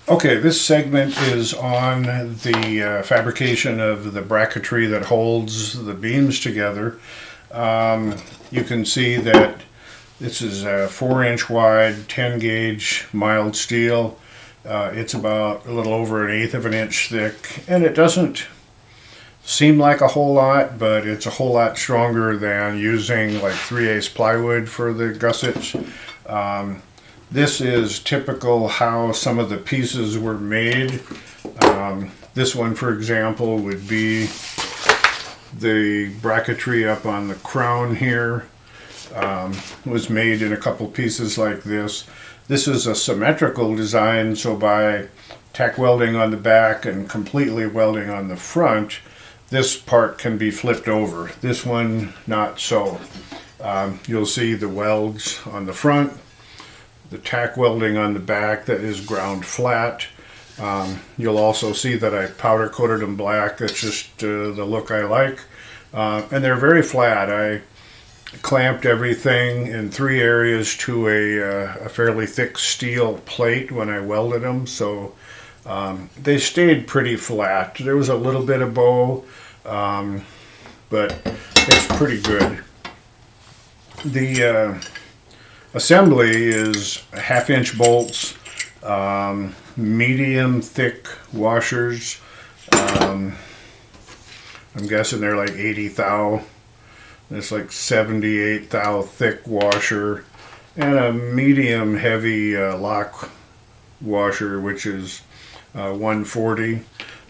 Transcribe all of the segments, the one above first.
Okay, this segment is on the fabrication of the bracketry that holds the beams together. You can see that this is a 4-inch wide, 10 gauge mild steel. It's about a little over 1/8 of an inch thick, and it doesn't seem like a whole lot, but it's a whole lot stronger than using like 3/8 plywood for the gussets. This is typical how some of the pieces were made. This one, for example, would be the bracketry up on the crown here. Was made in a couple pieces like this. This is a symmetrical design, so by tack welding on the back and completely welding on the front, this part can be flipped over. This one, not so. You'll see the welds on the front, the tack welding on the back that is ground flat. You'll also see that I powder coated them black. That's just the look I like. And they're very flat. I clamped everything in 3 areas to a fairly thick steel plate when I welded them, so they stayed pretty flat. There was a little bit of bow, but it's pretty good. The assembly is 1/2-inch bolts, medium thick washers. I'm guessing they're like 80 thou. It's like 78 thou thick washer, and a medium heavy lock washer, which is 140.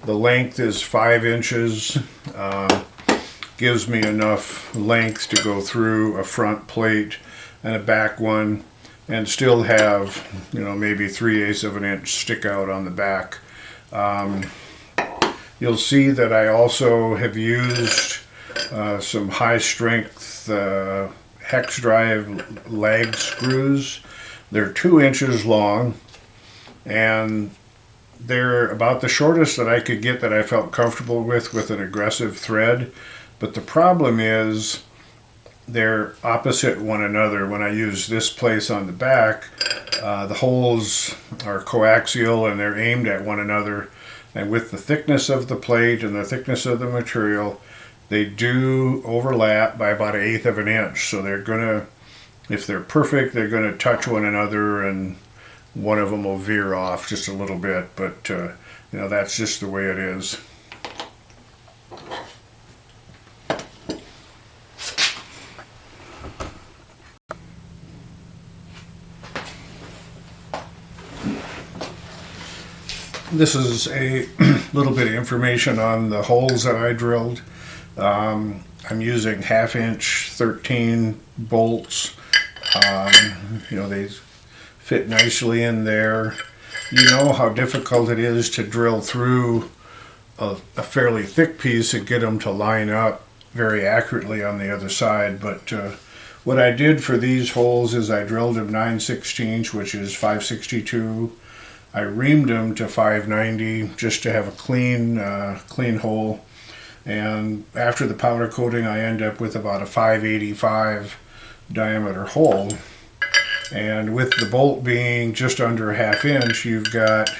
The length is 5 inches. Gives me enough length to go through a front plate and a back one, and still have, maybe 3/8 of an inch stick out on the back. You'll see that I also have used some high strength hex drive lag screws. They're 2 inches long, and they're about the shortest that I could get that I felt comfortable with an aggressive thread. But the problem is they're opposite one another. When I use this place on the back, the holes are coaxial and they're aimed at one another. And with the thickness of the plate and the thickness of the material, they do overlap by about 1/8 of an inch. So they're gonna, if they're perfect, they're gonna touch one another, and one of them will veer off just a little bit. But that's just the way it is. This is a little bit of information on the holes that I drilled. I'm using 1/2-inch 13 bolts. They fit nicely in there. You know how difficult it is to drill through a fairly thick piece and get them to line up very accurately on the other side. But what I did for these holes is I drilled them 9/16, which is 5/62. I reamed them to 590 just to have a clean hole. And after the powder coating, I end up with about a 585 diameter hole. And with the bolt being just under 1/2 inch, you've got,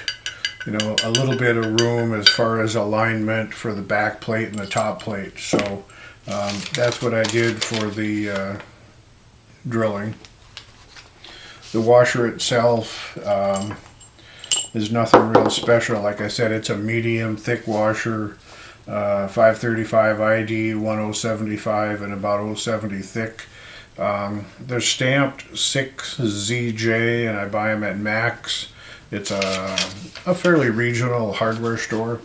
a little bit of room as far as alignment for the back plate and the top plate. So that's what I did for the drilling. The washer itself is nothing real special. Like I said, it's a medium thick washer, 535 ID, 1075, and about 070 thick. They're stamped 6ZJ, and I buy them at Max. It's a fairly regional hardware store,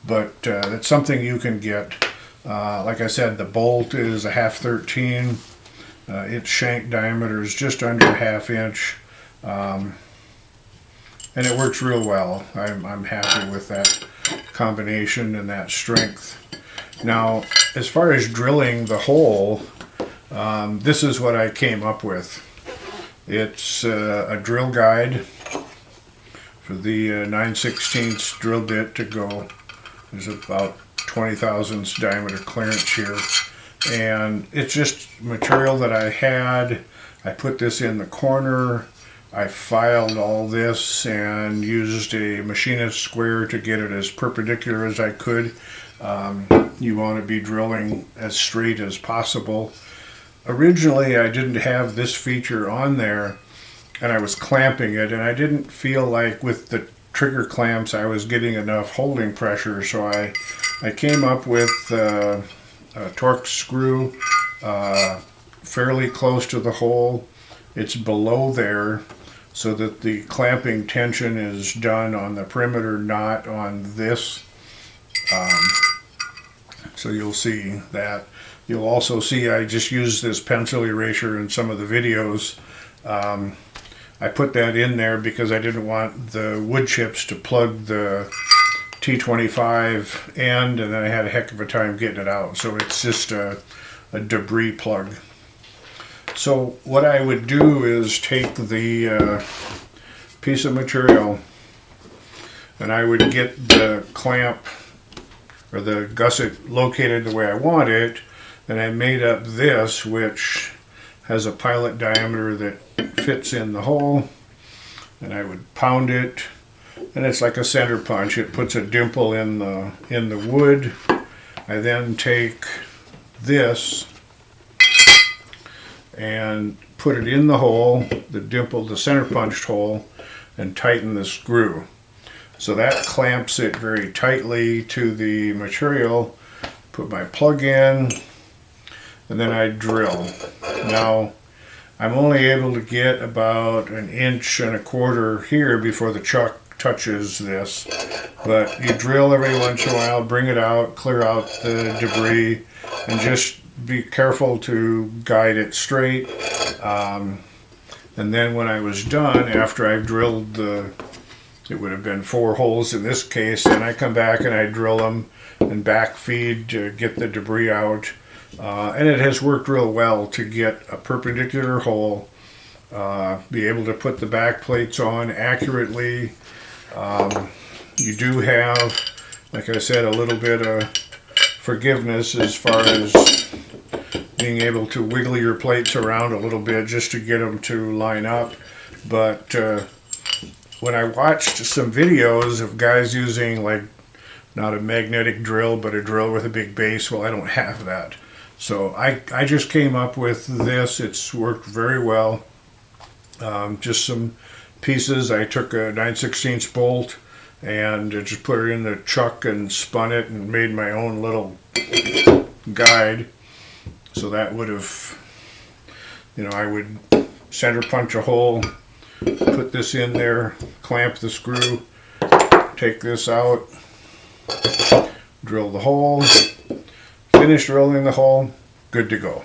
but it's something you can get. Like I said, the bolt is a 1/2-13. Its shank diameter is just under 1/2 inch. And it works real well. I'm happy with that combination and that strength. Now, as far as drilling the hole, this is what I came up with. It's a drill guide for the 9/16 drill bit to go. There's about 20 thousandths diameter clearance here. And it's just material that I had. I put this in the corner. I filed all this and used a machinist square to get it as perpendicular as I could. You want to be drilling as straight as possible. Originally, I didn't have this feature on there, and I was clamping it, and I didn't feel like with the trigger clamps I was getting enough holding pressure, so I came up with a torque screw fairly close to the hole. It's below there, so that the clamping tension is done on the perimeter, not on this. So you'll see that. You'll also see I just used this pencil eraser in some of the videos. I put that in there because I didn't want the wood chips to plug the T25 end, and then I had a heck of a time getting it out. So it's just a debris plug. So what I would do is take the piece of material, and I would get the clamp or the gusset located the way I want it, and I made up this, which has a pilot diameter that fits in the hole, and I would pound it, and it's like a center punch. It puts a dimple in the wood. I then take this and put it in the hole, the dimple, the center punched hole, and tighten the screw. So that clamps it very tightly to the material. Put my plug in, and then I drill. Now, I'm only able to get about 1.25 inches here before the chuck touches this. But you drill every once in a while, bring it out, clear out the debris, and just be careful to guide it straight. And then when I was done, after I've drilled it would have been 4 holes in this case, and I come back and I drill them and backfeed to get the debris out. And it has worked real well to get a perpendicular hole, be able to put the back plates on accurately. You do have, like I said, a little bit of forgiveness as far as being able to wiggle your plates around a little bit just to get them to line up. But when I watched some videos of guys using, like, not a magnetic drill, but a drill with a big base, well, I don't have that. So I just came up with this. It's worked very well. Just some pieces. I took a 9/16 bolt and just put it in the chuck and spun it and made my own little guide. So that would have, I would center punch a hole, put this in there, clamp the screw, take this out, drill the hole, finish drilling the hole, good to go.